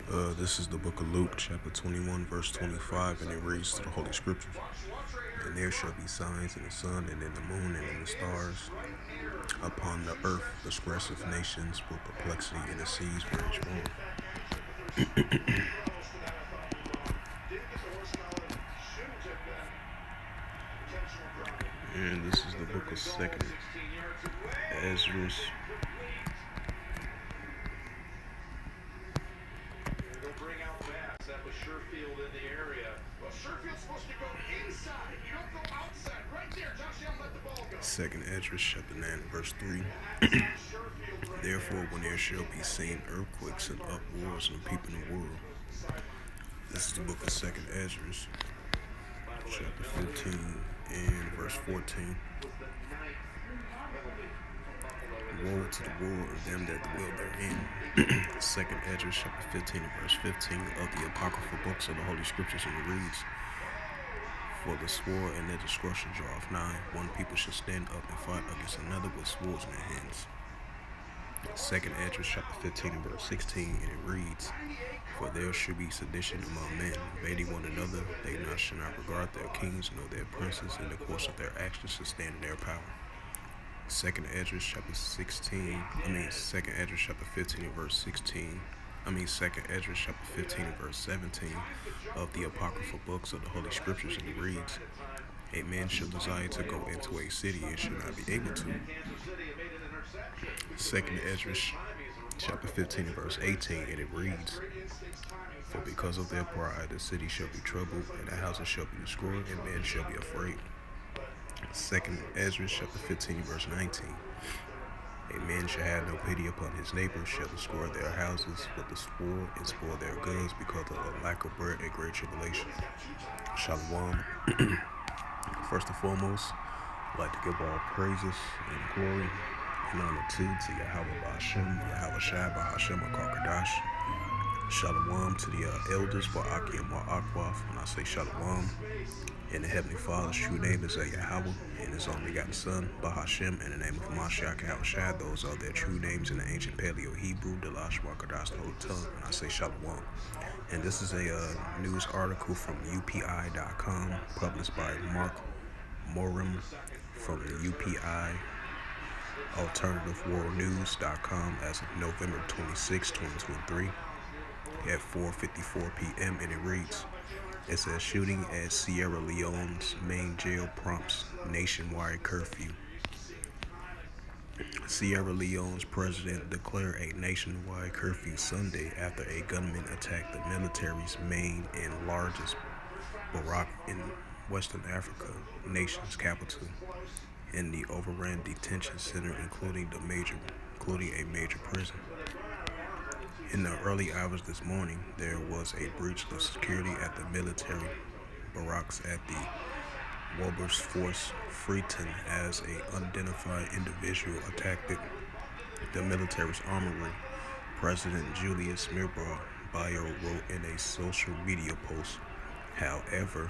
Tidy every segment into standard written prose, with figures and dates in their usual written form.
This is the book of Luke, chapter 21, verse 25, and it reads to the Holy Scriptures. And there shall be signs in the sun, and in the moon, and in the stars. Upon the earth, disgressive nations with perplexity, and the seas rage war. And this is the book of Second Ezra. Second Ezra chapter 9 verse 3. Therefore when there shall be seen earthquakes and uproars and people in the world. This is the book of Second Ezra chapter 15 and verse 14. Woe to the world and them that dwell therein. Second Ezra chapter 15 and verse 15 of the apocryphal books of the Holy Scriptures, and it reads, For the sword and their destruction draweth nigh. One people shall stand up and fight against another with swords in their hands. Second Ezra chapter 15 and verse 16, and it reads, For there should be sedition among men, invading one another. They shall not regard their kings nor their princes, in the course of their actions shall stand in their power. Second Ezra chapter 15 and verse 16. Second Ezra chapter 15 and verse 17 of the apocryphal books of the Holy Scriptures, and it reads, A man shall desire to go into a city and shall not be able to. Second Ezra chapter 15 and verse 18, and it reads, For because of their pride the city shall be troubled, and the houses shall be destroyed, and men shall be afraid. Second Ezra chapter 15 verse 19. A man shall have no pity upon his neighbor, shall destroy their houses with the sword, and spoil their goods because of the lack of bread and great tribulation. Shalom. First and foremost, I'd like to give all praises and glory and honor to Yahweh Ba'Hashem, Yahweh Shai Ba'Hashem HaKarkadash. Shalom to the elders, Ba'aki and Ba'akwath. When I say Shalom, and the Heavenly Father's true name is Yahweh, and His only begotten Son, Ba'Hashem, in the name of Mashiach Yahweh Shai. Those are their true names in the ancient Paleo-Hebrew, the Lashma Kadash, the Holy Tongue, and I say Shalom. And this is a news article from UPI.com, published by Mark Morim from the UPI AlternativeWorldNews.com as of November 26, 2023 at 4:54 p.m. and it reads, it says, shooting at Sierra Leone's main jail prompts nationwide curfew. Sierra Leone's president declared a nationwide curfew Sunday after a gunman attacked the military's main and largest barrack in Western Africa, nation's capital, and the overran detention center, including a major prison. In the early hours this morning, there was a breach of security at the military barracks at the Wilberforce Freeton as an unidentified individual attacked the military's armory. President Julius Mirabal Bio wrote in a social media post. However,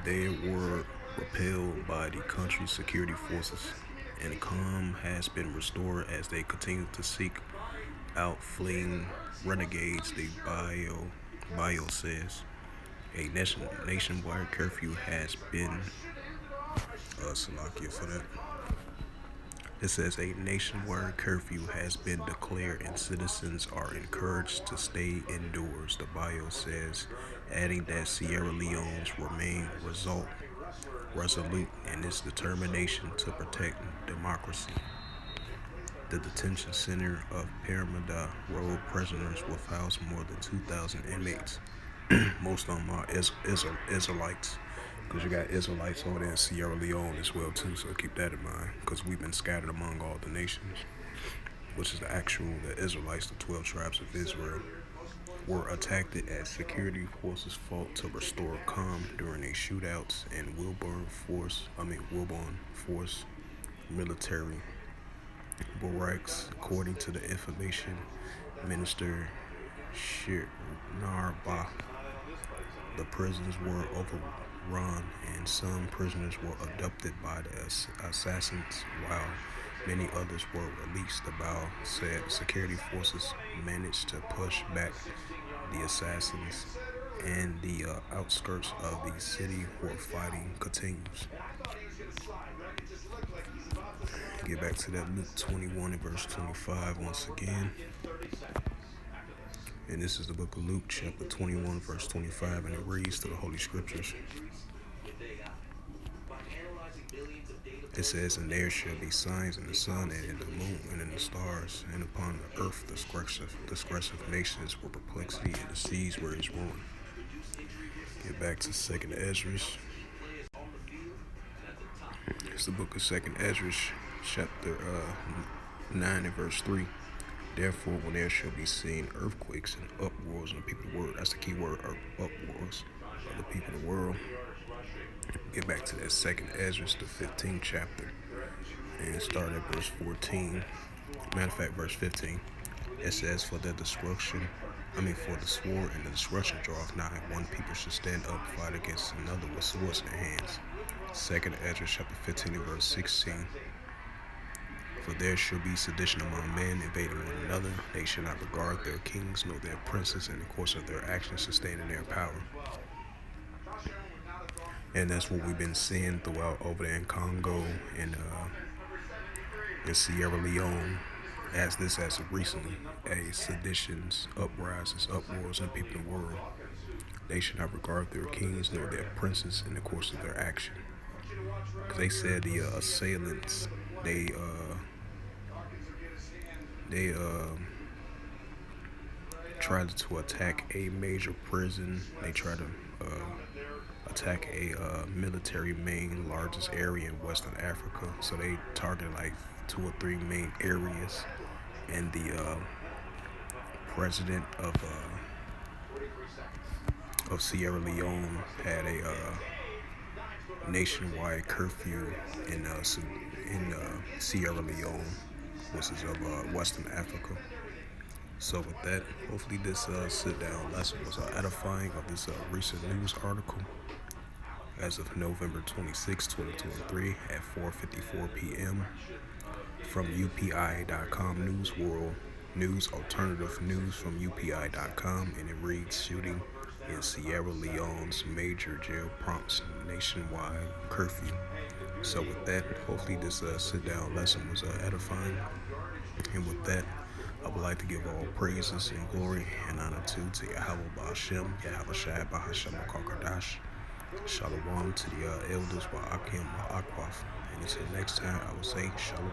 they were repelled by the country's security forces, and calm has been restored as they continue to seek out fleeing renegades, the bio says. A nationwide curfew has been Salakia for that. It says a nationwide curfew has been declared and citizens are encouraged to stay indoors, the bio says, adding that Sierra Leone's remain resolute in its determination to protect democracy. The detention center of Pyramida Road prisoners will house more than 2,000 inmates. Most of them are Israelites, because you got Israelites over there in Sierra Leone as well too, so keep that in mind, because we've been scattered among all the nations, which is the Israelites, the 12 tribes of Israel, were attacked as security forces fought to restore calm during a shootouts in Wilborn Force military barracks, according to the information minister Shirnarba. The prisons were overrun and some prisoners were abducted by the assassins, while Many others were released. The Bao said security forces managed to push back the assassins, and the outskirts of the city where fighting continues. Get back to that Luke 21 and verse 25 once again. And this is the book of Luke, chapter 21, verse 25, and it reads through the Holy Scriptures. It says, "And there shall be signs in the sun and in the moon and in the stars, and upon the earth disgressive nations where perplexity, and the seas where his ruin." Get back to Second Ezra. It's the book of Second Ezra, chapter 9 and verse 3. "Therefore, when there shall be seen earthquakes and uproars in the people of the world," that's the key word, uproars of the people of the world. Get back to that Second Ezra, the 15th chapter, and start at verse 14. Matter of fact, verse 15. It says, "For the sword and the destruction draweth nigh. One people should stand up, fight against another with swords in their hands." Second Ezra, chapter 15 and verse 16. "For there shall be sedition among men, invading one another. They shall not regard their kings nor their princes, in the course of their actions sustaining their power." And that's what we've been seeing throughout over there in Congo and in Sierra Leone, as of recently, seditions, uprisings, uproars in the people of the world. They should not regard their kings nor their princes in the course of their action. Because they said the assailants, they tried to attack a major prison. They tried to attack a military main largest area in Western Africa. So they targeted like 2 or 3 main areas, and the president of Sierra Leone had a nationwide curfew in Sierra Leone, which is of Western Africa. So with that, hopefully this sit-down lesson was edifying of this recent news article as of November 26, 2023 at 4:54 p.m. from UPI.com News World News, alternative news from UPI.com, and it reads, "Shooting in Sierra Leone's major jail prompts nationwide curfew." So with that, hopefully this sit-down lesson was edifying. And with that, I would like to give all praises and glory and honor to Yahweh Ba'ashem, Yahweh Shai Bahashem Kakadash. Shalom to the elders, Wa'akim, Wa'akwaf. And until next time, I will say Shalom.